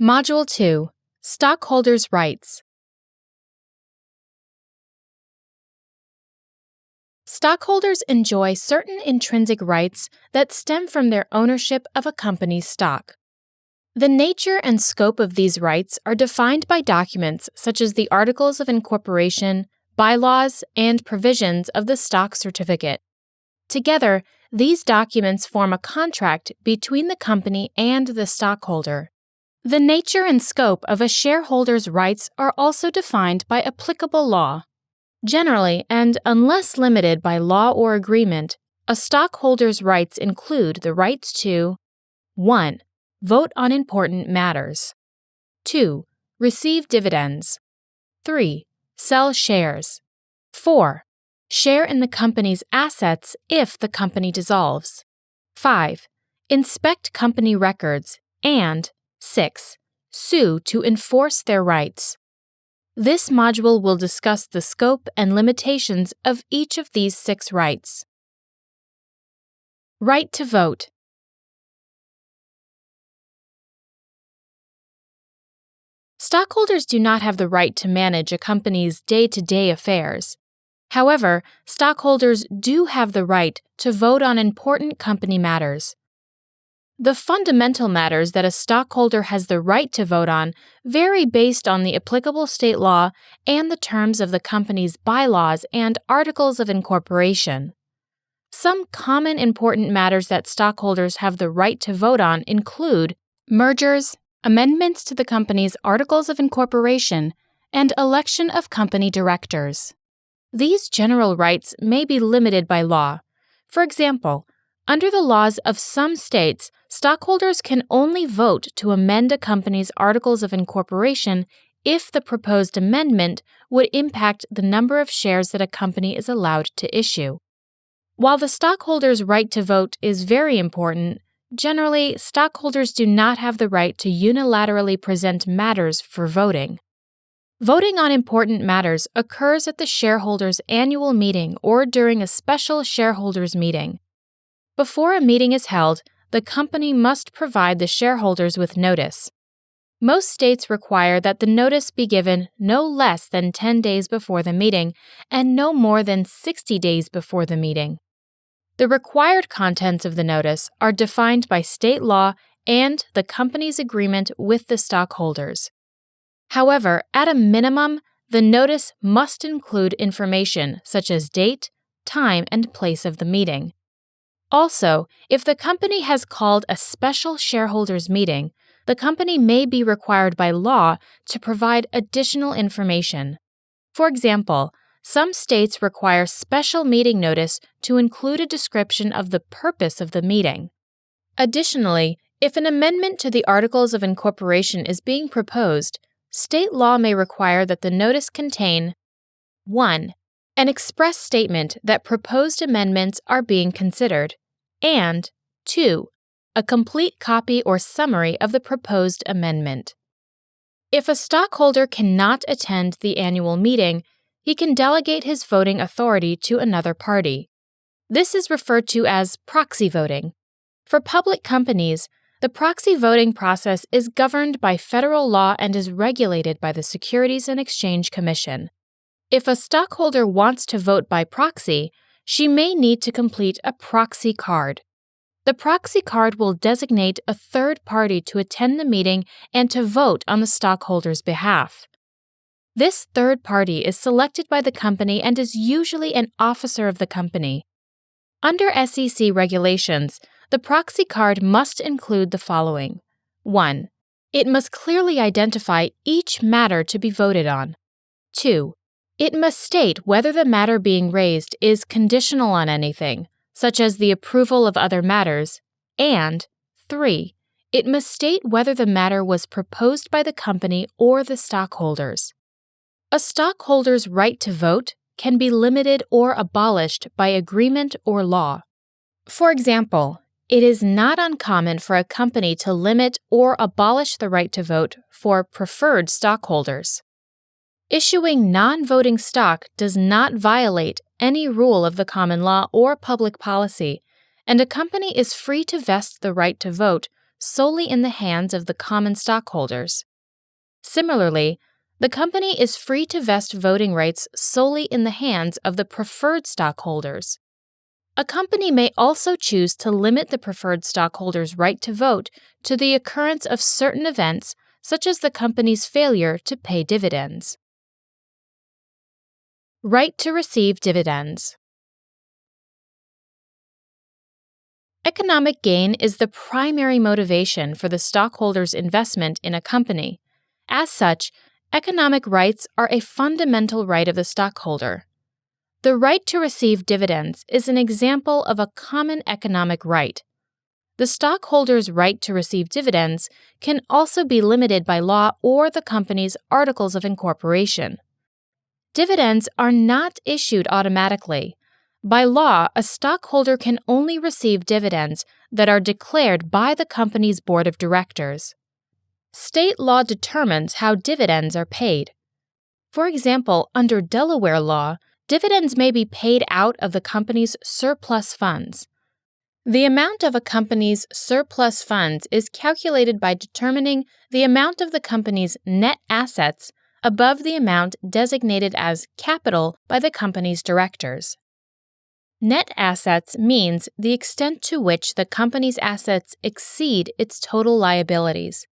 Module 2, Stockholders' Rights. Stockholders enjoy certain intrinsic rights that stem from their ownership of a company's stock. The nature and scope of these rights are defined by documents such as the Articles of Incorporation, bylaws, and provisions of the stock certificate. Together, these documents form a contract between the company and the stockholder. The nature and scope of a shareholder's rights are also defined by applicable law. Generally, and unless limited by law or agreement, a stockholder's rights include the rights to 1. Vote on important matters. 2. Receive dividends. 3. Sell shares. 4. Share in the company's assets if the company dissolves. 5. Inspect company records. And 6. Sue to enforce their rights. This module will discuss the scope and limitations of each of these 6 rights. Right to vote. Stockholders do not have the right to manage a company's day-to-day affairs. However, stockholders do have the right to vote on important company matters. The fundamental matters that a stockholder has the right to vote on vary based on the applicable state law and the terms of the company's bylaws and articles of incorporation. Some common important matters that stockholders have the right to vote on include mergers, amendments to the company's articles of incorporation, and election of company directors. These general rights may be limited by law. For example, under the laws of some states, stockholders can only vote to amend a company's articles of incorporation if the proposed amendment would impact the number of shares that a company is allowed to issue. While the stockholder's right to vote is very important, generally, stockholders do not have the right to unilaterally present matters for voting. Voting on important matters occurs at the shareholders' annual meeting or during a special shareholders' meeting. Before a meeting is held, the company must provide the shareholders with notice. Most states require that the notice be given no less than 10 days before the meeting and no more than 60 days before the meeting. The required contents of the notice are defined by state law and the company's agreement with the stockholders. However, at a minimum, the notice must include information such as date, time, and place of the meeting. Also, if the company has called a special shareholders meeting, the company may be required by law to provide additional information. For example, some states require special meeting notice to include a description of the purpose of the meeting. Additionally, if an amendment to the Articles of Incorporation is being proposed, state law may require that the notice contain 1. An express statement that proposed amendments are being considered, and 2. A complete copy or summary of the proposed amendment. If a stockholder cannot attend the annual meeting, he can delegate his voting authority to another party. This is referred to as proxy voting. For public companies, the proxy voting process is governed by federal law and is regulated by the Securities and Exchange Commission. If a stockholder wants to vote by proxy, she may need to complete a proxy card. The proxy card will designate a third party to attend the meeting and to vote on the stockholder's behalf. This third party is selected by the company and is usually an officer of the company. Under SEC regulations, the proxy card must include the following. 1. It must clearly identify each matter to be voted on. 2. It must state whether the matter being raised is conditional on anything, such as the approval of other matters, and 3. It must state whether the matter was proposed by the company or the stockholders. A stockholder's right to vote can be limited or abolished by agreement or law. For example, it is not uncommon for a company to limit or abolish the right to vote for preferred stockholders. Issuing non-voting stock does not violate any rule of the common law or public policy, and a company is free to vest the right to vote solely in the hands of the common stockholders. Similarly, the company is free to vest voting rights solely in the hands of the preferred stockholders. A company may also choose to limit the preferred stockholders' right to vote to the occurrence of certain events, such as the company's failure to pay dividends. Right to receive dividends. Economic gain is the primary motivation for the stockholder's investment in a company. As such, economic rights are a fundamental right of the stockholder. The right to receive dividends is an example of a common economic right. The stockholder's right to receive dividends can also be limited by law or the company's articles of incorporation. Dividends are not issued automatically. By law, a stockholder can only receive dividends that are declared by the company's board of directors. State law determines how dividends are paid. For example, under Delaware law, dividends may be paid out of the company's surplus funds. The amount of a company's surplus funds is calculated by determining the amount of the company's net assets above the amount designated as capital by the company's directors. Net assets means the extent to which the company's assets exceed its total liabilities.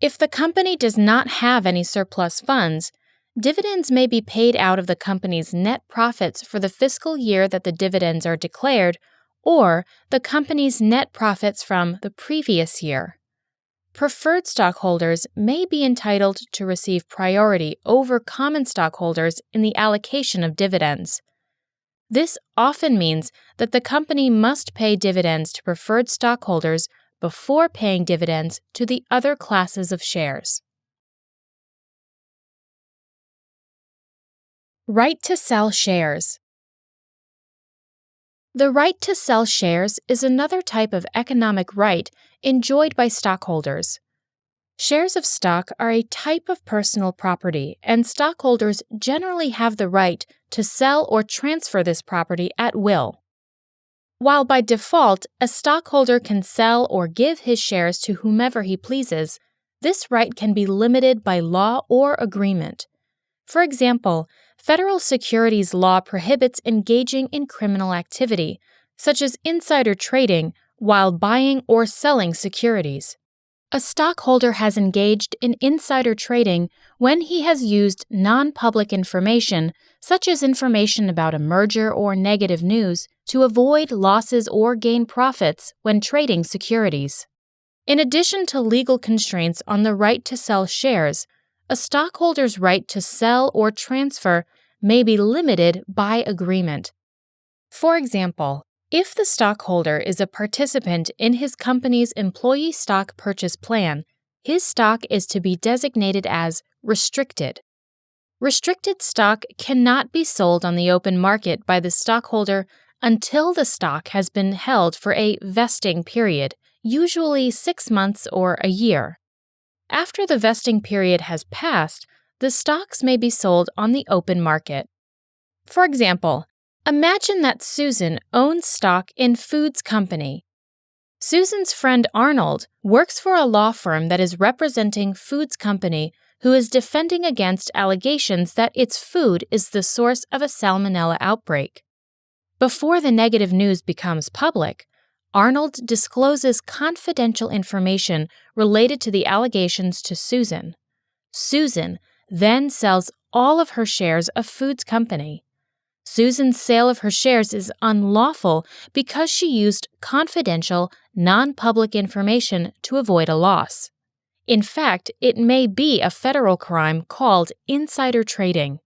If the company does not have any surplus funds, dividends may be paid out of the company's net profits for the fiscal year that the dividends are declared, or the company's net profits from the previous year. Preferred stockholders may be entitled to receive priority over common stockholders in the allocation of dividends. This often means that the company must pay dividends to preferred stockholders before paying dividends to the other classes of shares. Right to sell shares. The right to sell shares is another type of economic right enjoyed by stockholders. Shares of stock are a type of personal property, and stockholders generally have the right to sell or transfer this property at will. While by default, a stockholder can sell or give his shares to whomever he pleases, this right can be limited by law or agreement. For example, federal securities law prohibits engaging in criminal activity, such as insider trading, while buying or selling securities. A stockholder has engaged in insider trading when he has used non-public information, such as information about a merger or negative news, to avoid losses or gain profits when trading securities. In addition to legal constraints on the right to sell shares, a stockholder's right to sell or transfer may be limited by agreement. For example, if the stockholder is a participant in his company's employee stock purchase plan, his stock is to be designated as restricted. Restricted stock cannot be sold on the open market by the stockholder until the stock has been held for a vesting period, usually 6 months or a year. After the vesting period has passed, the stocks may be sold on the open market. For example, imagine that Susan owns stock in Foods Company. Susan's friend Arnold works for a law firm that is representing Foods Company, who is defending against allegations that its food is the source of a salmonella outbreak. Before the negative news becomes public, Arnold discloses confidential information related to the allegations to Susan. Susan then sells all of her shares of Foods Company. Susan's sale of her shares is unlawful because she used confidential, non-public information to avoid a loss. In fact, it may be a federal crime called insider trading.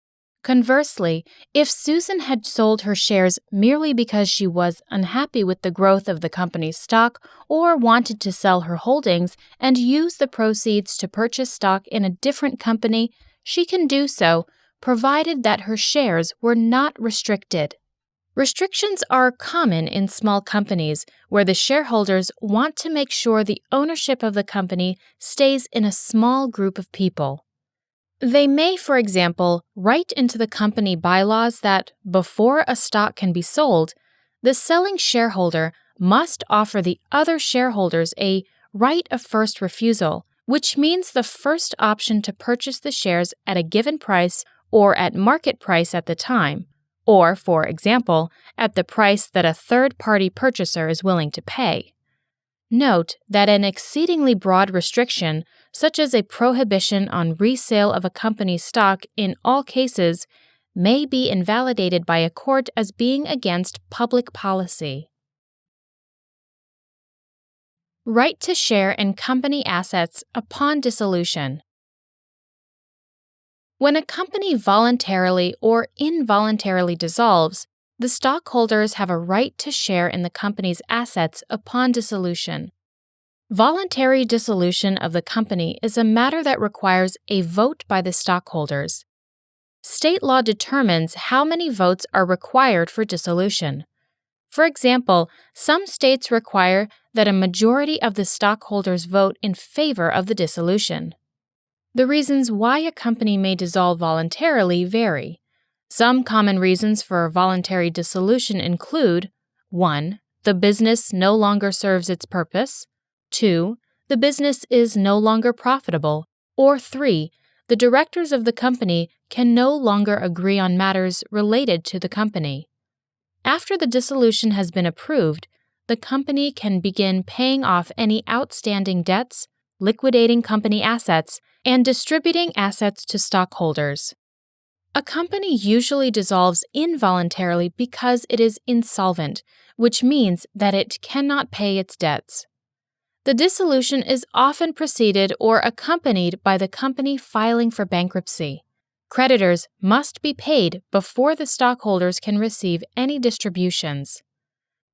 Conversely, if Susan had sold her shares merely because she was unhappy with the growth of the company's stock or wanted to sell her holdings and use the proceeds to purchase stock in a different company, she can do so, provided that her shares were not restricted. Restrictions are common in small companies where the shareholders want to make sure the ownership of the company stays in a small group of people. They may, for example, write into the company bylaws that, before a stock can be sold, the selling shareholder must offer the other shareholders a right of first refusal, which means the first option to purchase the shares at a given price or at market price at the time, or, for example, at the price that a third-party purchaser is willing to pay. Note that an exceedingly broad restriction, such as a prohibition on resale of a company's stock in all cases, may be invalidated by a court as being against public policy. Right to share in company assets upon dissolution. When a company voluntarily or involuntarily dissolves, the stockholders have a right to share in the company's assets upon dissolution. Voluntary dissolution of the company is a matter that requires a vote by the stockholders. State law determines how many votes are required for dissolution. For example, some states require that a majority of the stockholders vote in favor of the dissolution. The reasons why a company may dissolve voluntarily vary. Some common reasons for voluntary dissolution include 1. The business no longer serves its purpose. 2. The business is no longer profitable. Or 3. The directors of the company can no longer agree on matters related to the company. After the dissolution has been approved, the company can begin paying off any outstanding debts, liquidating company assets, and distributing assets to stockholders. A company usually dissolves involuntarily because it is insolvent, which means that it cannot pay its debts. The dissolution is often preceded or accompanied by the company filing for bankruptcy. Creditors must be paid before the stockholders can receive any distributions.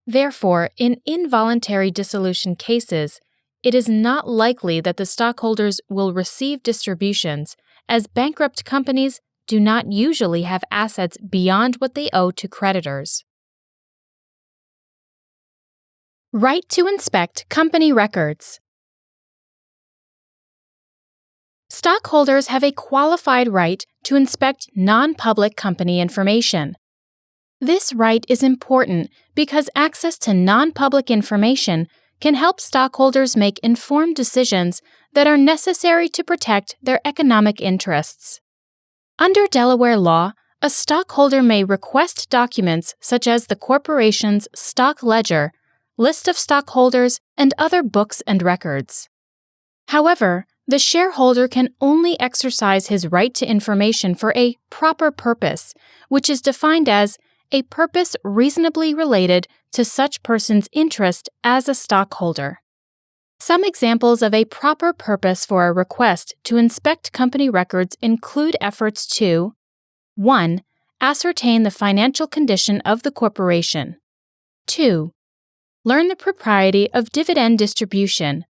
Therefore, in involuntary dissolution cases, it is not likely that the stockholders will receive distributions, as bankrupt companies do not usually have assets beyond what they owe to creditors. Right to inspect company records. Stockholders have a qualified right to inspect non-public company information. This right is important because access to non-public information can help stockholders make informed decisions that are necessary to protect their economic interests. Under Delaware law, a stockholder may request documents such as the corporation's stock ledger, list of stockholders, and other books and records. However, the shareholder can only exercise his right to information for a proper purpose, which is defined as a purpose reasonably related to such person's interest as a stockholder. Some examples of a proper purpose for a request to inspect company records include efforts to 1. Ascertain the financial condition of the corporation. 2. Learn the propriety of dividend distribution.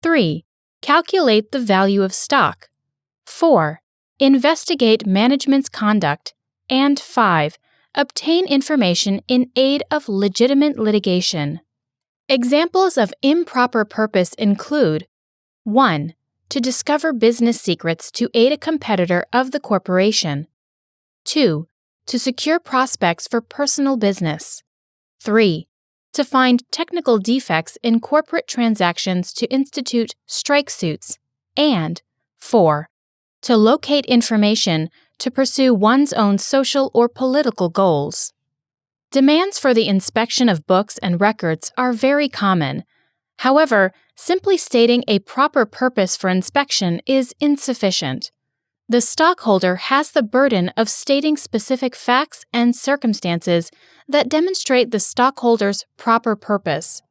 3. Calculate the value of stock. 4. Investigate management's conduct. And 5. Obtain information in aid of legitimate litigation. Examples of improper purpose include 1. To discover business secrets to aid a competitor of the corporation. 2. To secure prospects for personal business. 3. To find technical defects in corporate transactions to institute strike suits. And 4. To locate information to pursue one's own social or political goals. Demands for the inspection of books and records are very common. However, simply stating a proper purpose for inspection is insufficient. The stockholder has the burden of stating specific facts and circumstances that demonstrate the stockholder's proper purpose.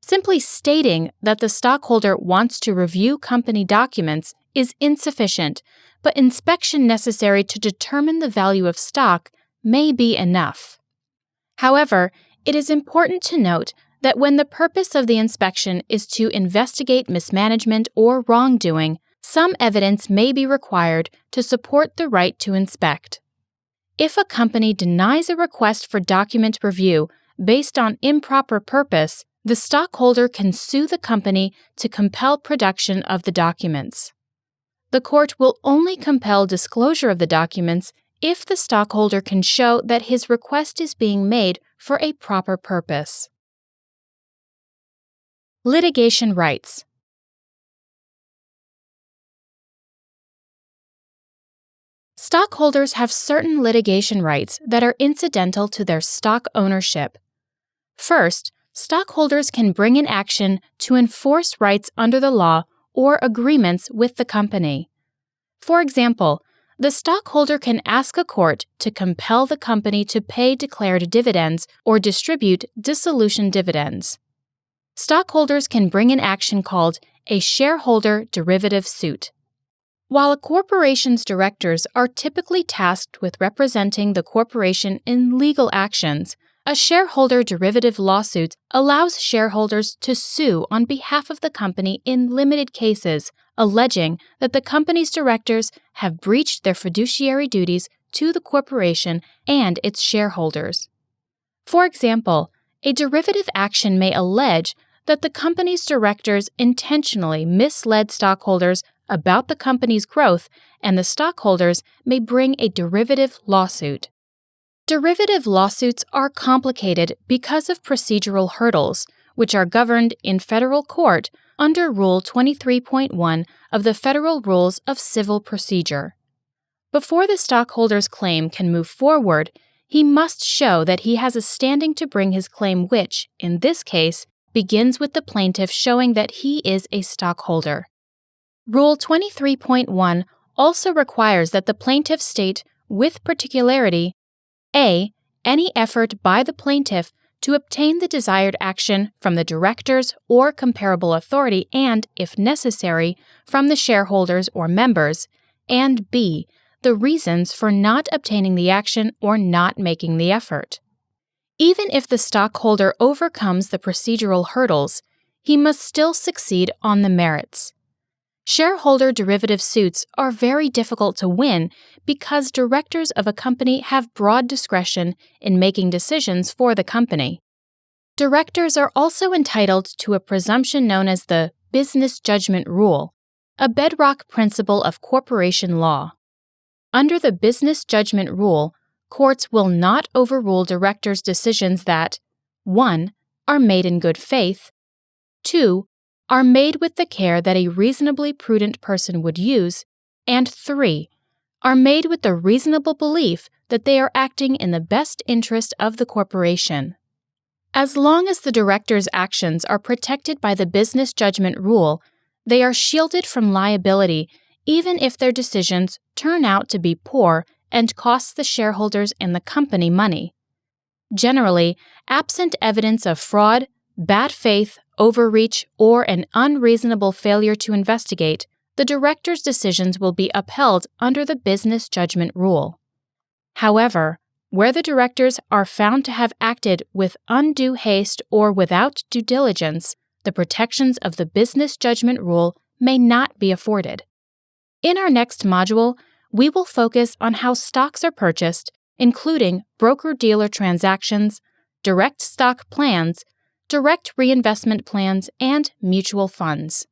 Simply stating that the stockholder wants to review company documents is insufficient, but inspection necessary to determine the value of stock may be enough. However, it is important to note that when the purpose of the inspection is to investigate mismanagement or wrongdoing, some evidence may be required to support the right to inspect. If a company denies a request for document review based on improper purpose, the stockholder can sue the company to compel production of the documents. The court will only compel disclosure of the documents if the stockholder can show that his request is being made for a proper purpose. Litigation rights. Stockholders have certain litigation rights that are incidental to their stock ownership. First, stockholders can bring an action to enforce rights under the law or agreements with the company. For example, the stockholder can ask a court to compel the company to pay declared dividends or distribute dissolution dividends. Stockholders can bring an action called a shareholder derivative suit. While a corporation's directors are typically tasked with representing the corporation in legal actions, a shareholder derivative lawsuit allows shareholders to sue on behalf of the company in limited cases, alleging that the company's directors have breached their fiduciary duties to the corporation and its shareholders. For example, a derivative action may allege that the company's directors intentionally misled stockholders about the company's growth, and the stockholders may bring a derivative lawsuit. Derivative lawsuits are complicated because of procedural hurdles, which are governed in federal court under Rule 23.1 of the Federal Rules of Civil Procedure. Before the stockholder's claim can move forward, he must show that he has a standing to bring his claim, which, in this case, begins with the plaintiff showing that he is a stockholder. Rule 23.1 also requires that the plaintiff state with particularity A. Any effort by the plaintiff to obtain the desired action from the directors or comparable authority and, if necessary, from the shareholders or members, and B. The reasons for not obtaining the action or not making the effort. Even if the stockholder overcomes the procedural hurdles, he must still succeed on the merits. Shareholder derivative suits are very difficult to win because directors of a company have broad discretion in making decisions for the company. Directors are also entitled to a presumption known as the business judgment rule, a bedrock principle of corporation law. Under the business judgment rule, courts will not overrule directors' decisions that 1. Are made in good faith, 2. Are made with the care that a reasonably prudent person would use, and 3. Are made with the reasonable belief that they are acting in the best interest of the corporation. As long as the director's actions are protected by the business judgment rule, they are shielded from liability even if their decisions turn out to be poor and cost the shareholders and the company money. Generally, absent evidence of fraud, bad faith, overreach, or an unreasonable failure to investigate, the director's decisions will be upheld under the business judgment rule. However, where the directors are found to have acted with undue haste or without due diligence, the protections of the business judgment rule may not be afforded. In our next module, we will focus on how stocks are purchased, including broker-dealer transactions, direct stock plans, direct reinvestment plans, and mutual funds.